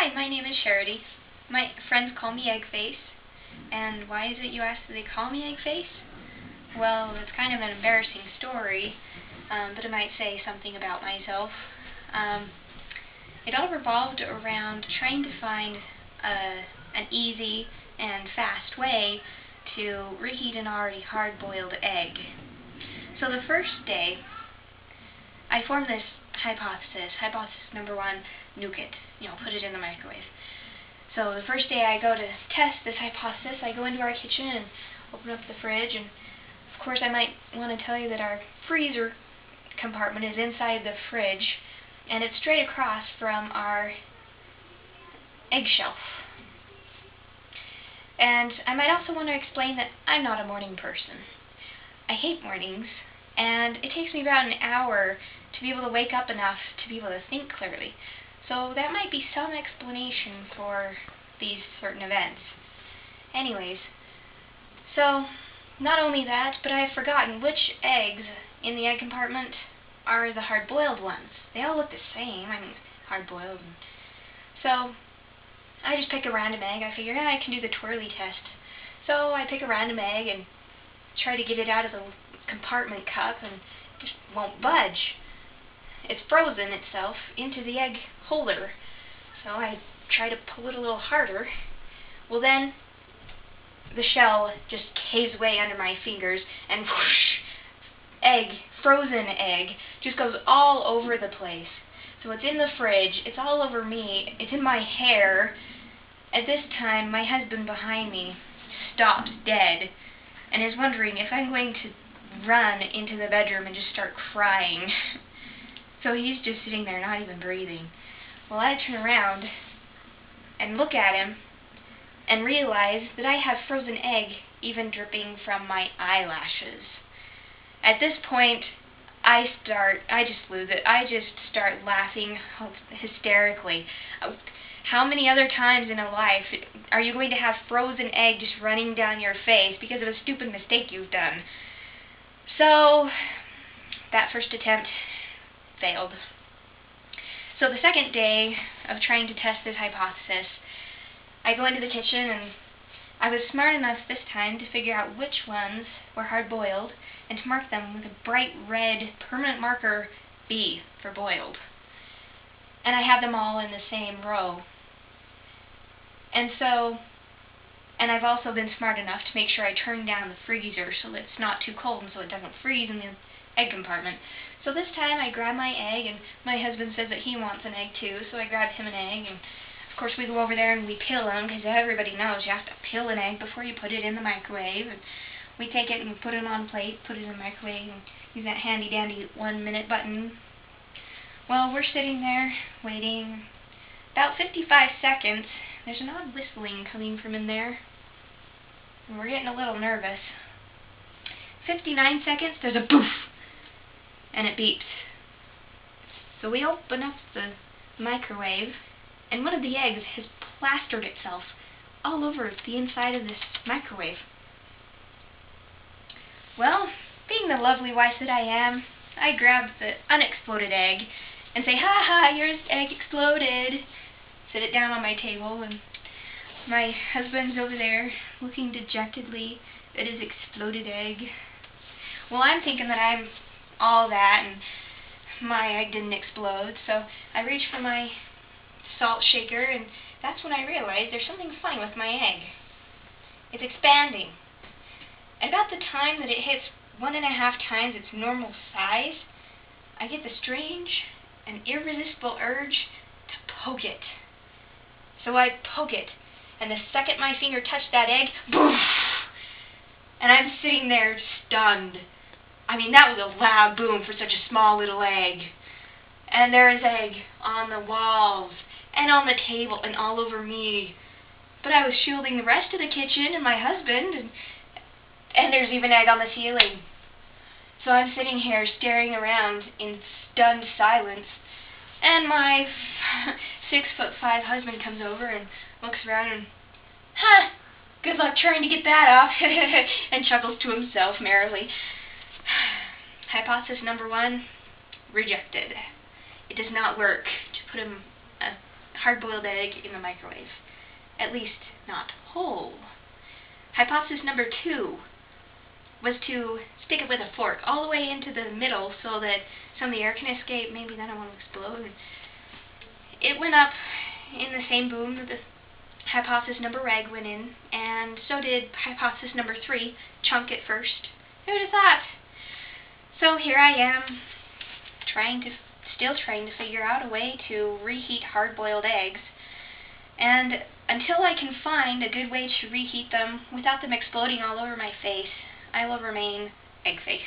Hi, my name is Charity. My friends call me Eggface. And why is it, you ask, that they call me Eggface? Well, it's kind of an embarrassing story, but it might say something about myself. It all revolved around trying to find an easy and fast way to reheat an already hard-boiled egg. So the first day, I formed this hypothesis. Hypothesis number one, nuke it. Put it in the microwave. So the first day I go to test this hypothesis, I go into our kitchen and open up the fridge, and of course I might want to tell you that our freezer compartment is inside the fridge, and it's straight across from our egg shelf. And I might also want to explain that I'm not a morning person. I hate mornings, and it takes me about an hour to be able to wake up enough to be able to think clearly. So that might be some explanation for these certain events. Anyways, so not only that, but I have forgotten which eggs in the egg compartment are the hard-boiled ones. They all look the same, hard-boiled. So I just pick a random egg. I figure, I can do the twirly test. So I pick a random egg and try to get it out of the compartment cup, and it just won't budge. It's frozen itself into the egg holder. So I try to pull it a little harder. Well, then the shell just caves away under my fingers, and whoosh, frozen egg, just goes all over the place. So it's in the fridge, it's all over me, it's in my hair. At this time, my husband behind me stopped dead and is wondering if I'm going to run into the bedroom and just start crying. So he's just sitting there, not even breathing. Well, I turn around and look at him and realize that I have frozen egg even dripping from my eyelashes. At this point, I just lose it. I just start laughing hysterically. How many other times in a life are you going to have frozen egg just running down your face because of a stupid mistake you've done? So that first attempt failed. So the second day of trying to test this hypothesis, I go into the kitchen, and I was smart enough this time to figure out which ones were hard-boiled and to mark them with a bright red permanent marker B for boiled. And I had them all in the same row. And I've also been smart enough to make sure I turn down the freezer so that it's not too cold and so it doesn't freeze in the egg compartment. So this time I grab my egg, and my husband says that he wants an egg too, so I grab him an egg, and of course we go over there and we peel them, because everybody knows you have to peel an egg before you put it in the microwave. And we take it and we put it on a plate, put it in the microwave, and use that handy dandy 1-minute button. Well, we're sitting there waiting about 55 seconds. There's an odd whistling coming from in there, and we're getting a little nervous. 59 seconds, there's a poof, and it beeps. So we open up the microwave, and one of the eggs has plastered itself all over the inside of this microwave. Well, being the lovely wife that I am, I grab the unexploded egg and say, "Ha ha, your egg exploded." Sit it down on my table, and my husband's over there looking dejectedly at his exploded egg. Well, I'm thinking that I'm all that, and my egg didn't explode, so I reach for my salt shaker, and that's when I realize there's something funny with my egg. It's expanding. At about the time that it hits 1.5 times its normal size, I get the strange and irresistible urge to poke it. So I poke it, and the second my finger touched that egg, boom! And I'm sitting there stunned. That was a loud boom for such a small little egg. And there is egg on the walls, and on the table, and all over me. But I was shielding the rest of the kitchen and my husband, and there's even egg on the ceiling. So I'm sitting here staring around in stunned silence, and my 6'5" husband comes over and looks around and, good luck trying to get that off, and chuckles to himself merrily. Hypothesis number one, rejected. It does not work to put a hard-boiled egg in the microwave. At least, not whole. Hypothesis number 2 was to stick it with a fork all the way into the middle so that some of the air can escape. Maybe then it won't explode. It went up in the same boom that the hypothesis number egg went in, and so did hypothesis number 3, chunk it first. Who would have thought? So here I am, still trying to figure out a way to reheat hard-boiled eggs, and until I can find a good way to reheat them without them exploding all over my face, I will remain Eggface.